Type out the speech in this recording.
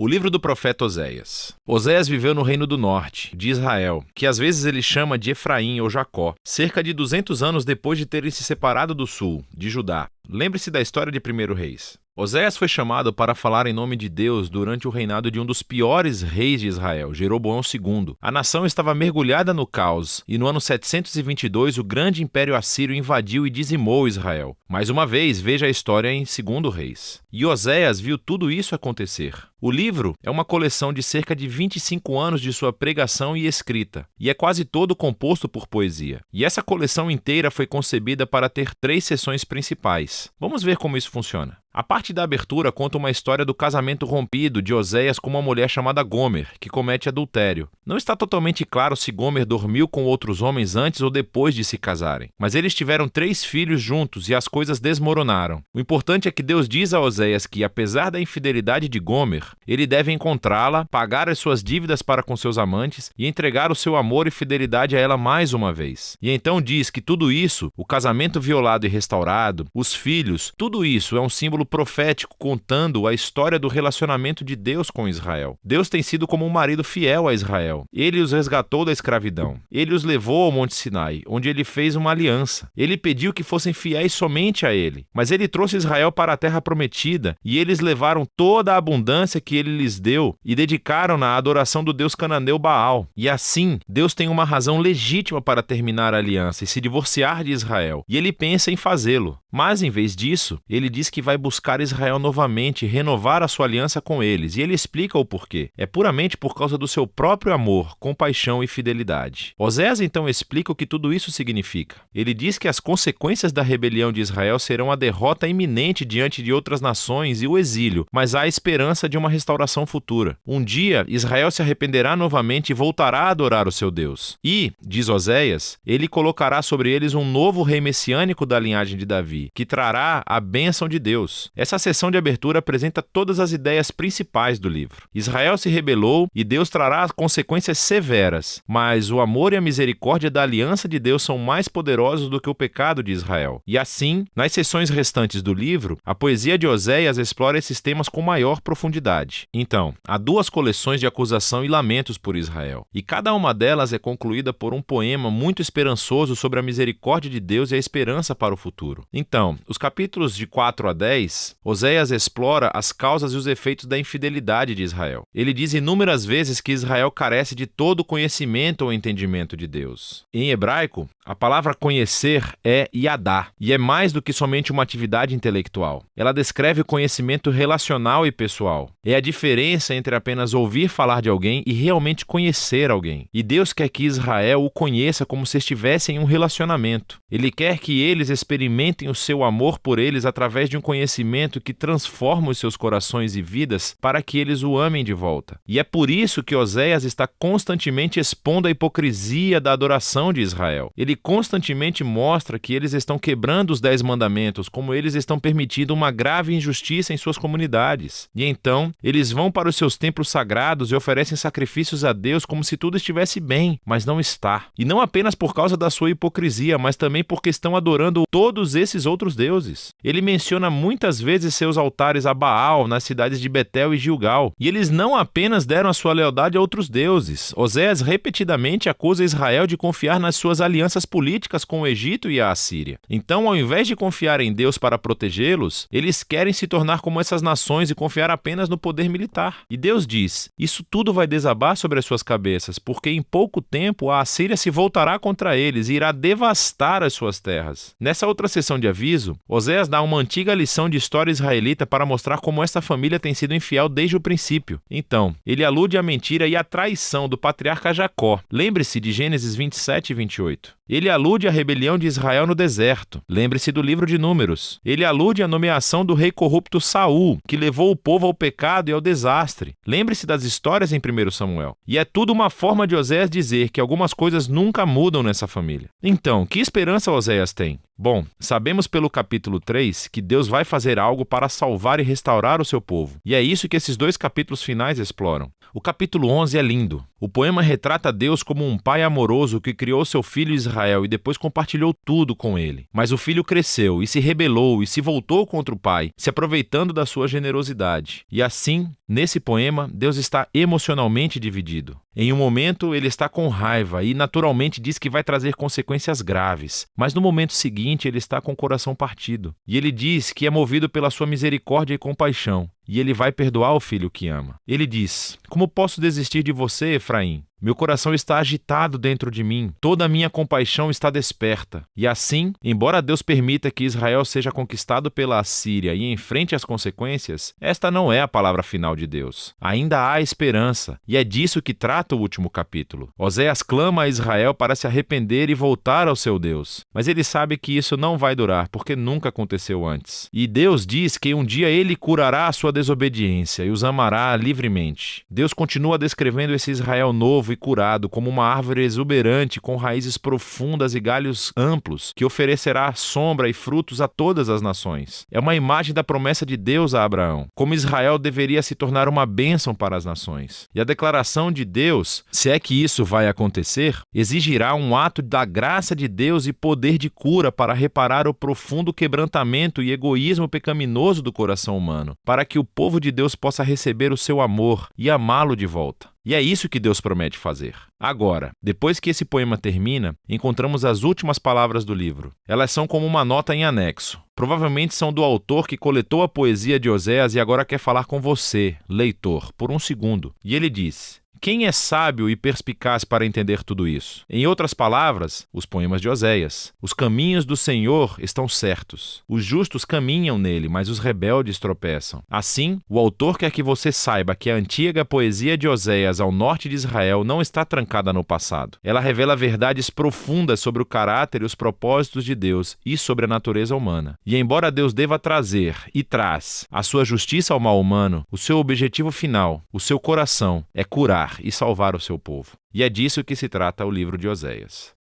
O livro do profeta Oséias. Oséias viveu no reino do norte, de Israel, que às vezes ele chama de Efraim ou Jacó, cerca de 200 anos depois de terem se separado do sul, de Judá. Lembre-se da história de 1º Reis. Oséias foi chamado para falar em nome de Deus durante o reinado de um dos piores reis de Israel, Jeroboão II. A nação estava mergulhada no caos, e no ano 722 o grande império assírio invadiu e dizimou Israel. Mais uma vez, veja a história em 2º Reis. E Oséias viu tudo isso acontecer. O livro é uma coleção de cerca de 25 anos de sua pregação e escrita, e é quase todo composto por poesia. E essa coleção inteira foi concebida para ter 3 seções principais. Vamos ver como isso funciona. A parte da abertura conta uma história do casamento rompido de Oséias com uma mulher chamada Gomer, que comete adultério. Não está totalmente claro se Gomer dormiu com outros homens antes ou depois de se casarem, mas eles tiveram 3 filhos juntos e as coisas desmoronaram. O importante é que Deus diz a Oséias que, apesar da infidelidade de Gomer, ele deve encontrá-la, pagar as suas dívidas para com seus amantes e entregar o seu amor e fidelidade a ela mais uma vez. E então diz que tudo isso, o casamento violado e restaurado, os filhos, tudo isso é um símbolo profético contando a história do relacionamento de Deus com Israel. Deus tem sido como um marido fiel a Israel. Ele os resgatou da escravidão. Ele os levou ao Monte Sinai, onde ele fez uma aliança. Ele pediu que fossem fiéis somente a ele. Mas ele trouxe Israel para a terra prometida e eles levaram toda a abundância que ele lhes deu e dedicaram-na à adoração do deus cananeu Baal. E assim, Deus tem uma razão legítima para terminar a aliança e se divorciar de Israel. E ele pensa em fazê-lo. Mas, em vez disso, ele diz que vai buscar Israel novamente e renovar a sua aliança com eles. E ele explica o porquê. É puramente por causa do seu próprio amor, compaixão e fidelidade. Oséias então explica o que tudo isso significa. Ele diz que as consequências da rebelião de Israel serão a derrota iminente diante de outras nações e o exílio, mas há a esperança de uma restauração futura. Um dia, Israel se arrependerá novamente e voltará a adorar o seu Deus. E, diz Oséias, ele colocará sobre eles um novo rei messiânico da linhagem de Davi, que trará a bênção de Deus. Essa sessão de abertura apresenta todas as ideias principais do livro. Israel se rebelou e Deus trará consequências severas, mas o amor e a misericórdia da aliança de Deus são mais poderosos do que o pecado de Israel. E assim, nas sessões restantes do livro, a poesia de Oséias explora esses temas com maior profundidade. Então, há 2 coleções de acusação e lamentos por Israel, e cada uma delas é concluída por um poema muito esperançoso sobre a misericórdia de Deus e a esperança para o futuro. Então, os capítulos de 4 a 10, Oséias explora as causas e os efeitos da infidelidade de Israel. Ele diz inúmeras vezes que Israel carece de todo o conhecimento ou entendimento de Deus. Em hebraico, a palavra conhecer é yadá, e é mais do que somente uma atividade intelectual. Ela descreve o conhecimento relacional e pessoal. É a diferença entre apenas ouvir falar de alguém e realmente conhecer alguém. E Deus quer que Israel o conheça como se estivesse em um relacionamento. Ele quer que eles experimentem o seu amor por eles através de um conhecimento que transforma os seus corações e vidas para que eles o amem de volta. E é por isso que Oséias está constantemente expondo a hipocrisia da adoração de Israel. Ele constantemente mostra que eles estão quebrando os 10 mandamentos, como eles estão permitindo uma grave injustiça em suas comunidades. E então, eles vão para os seus templos sagrados e oferecem sacrifícios a Deus como se tudo estivesse bem, mas não está. E não apenas por causa da sua hipocrisia, mas também porque estão adorando todos esses outros deuses. Ele menciona muitas vezes seus altares a Baal nas cidades de Betel e Gilgal. E eles não apenas deram a sua lealdade a outros deuses. Oséias repetidamente acusa Israel de confiar nas suas alianças políticas com o Egito e a Assíria. Então, ao invés de confiar em Deus para protegê-los, eles querem se tornar como essas nações e confiar apenas no poder militar. E Deus diz, isso tudo vai desabar sobre as suas cabeças, porque em pouco tempo a Assíria se voltará contra eles e irá devastar as suas terras. Nessa outra sessão de aviso, Oséias dá uma antiga lição de história israelita para mostrar como esta família tem sido infiel desde o princípio. Então, ele alude à mentira e à traição do patriarca Jacó. Lembre-se de Gênesis 27 e 28. Ele alude à rebelião de Israel no deserto. Lembre-se do livro de Números. Ele alude à nomeação do rei corrupto Saul, que levou o povo ao pecado e ao desastre. Lembre-se das histórias em 1 Samuel. E é tudo uma forma de Oséias dizer que algumas coisas nunca mudam nessa família. Então, que esperança Oséias tem? Bom, sabemos pelo capítulo 3 que Deus vai fazer algo para salvar e restaurar o seu povo. E é isso que esses 2 capítulos finais exploram. O capítulo 11 é lindo. O poema retrata Deus como um pai amoroso que criou seu filho Israel Israel e depois compartilhou tudo com ele. Mas o filho cresceu e se rebelou e se voltou contra o pai, se aproveitando da sua generosidade. E assim, nesse poema, Deus está emocionalmente dividido. Em um momento, ele está com raiva e naturalmente diz que vai trazer consequências graves. Mas no momento seguinte, ele está com o coração partido. E ele diz que é movido pela sua misericórdia e compaixão. E ele vai perdoar o filho que ama. Ele diz: como posso desistir de você, Efraim? Meu coração está agitado dentro de mim, toda a minha compaixão está desperta. E assim, embora Deus permita que Israel seja conquistado pela Assíria e enfrente as consequências, esta não é a palavra final de Deus. Ainda há esperança, e é disso que trata o último capítulo. Oséias clama a Israel para se arrepender e voltar ao seu Deus. Mas ele sabe que isso não vai durar, porque nunca aconteceu antes. E Deus diz que um dia ele curará a sua desobediência e os amará livremente. Deus continua descrevendo esse Israel novo e curado como uma árvore exuberante com raízes profundas e galhos amplos, que oferecerá sombra e frutos a todas as nações. É uma imagem da promessa de Deus a Abraão, como Israel deveria se tornar uma bênção para as nações. E a declaração de Deus, se é que isso vai acontecer, exigirá um ato da graça de Deus e poder de cura para reparar o profundo quebrantamento e egoísmo pecaminoso do coração humano, para que o povo de Deus possa receber o seu amor e amá-lo de volta. E é isso que Deus promete fazer. Agora, depois que esse poema termina, encontramos as últimas palavras do livro. Elas são como uma nota em anexo. Provavelmente são do autor que coletou a poesia de Oséias e agora quer falar com você, leitor, por um segundo. E ele diz: quem é sábio e perspicaz para entender tudo isso? Em outras palavras, os poemas de Oséias. Os caminhos do Senhor estão certos. Os justos caminham nele, mas os rebeldes tropeçam. Assim, o autor quer que você saiba que a antiga poesia de Oséias ao norte de Israel não está trancada no passado. Ela revela verdades profundas sobre o caráter e os propósitos de Deus e sobre a natureza humana. E embora Deus deva trazer e traz a sua justiça ao mal humano, o seu objetivo final, o seu coração, é curar e salvar o seu povo. E é disso que se trata o livro de Oséias.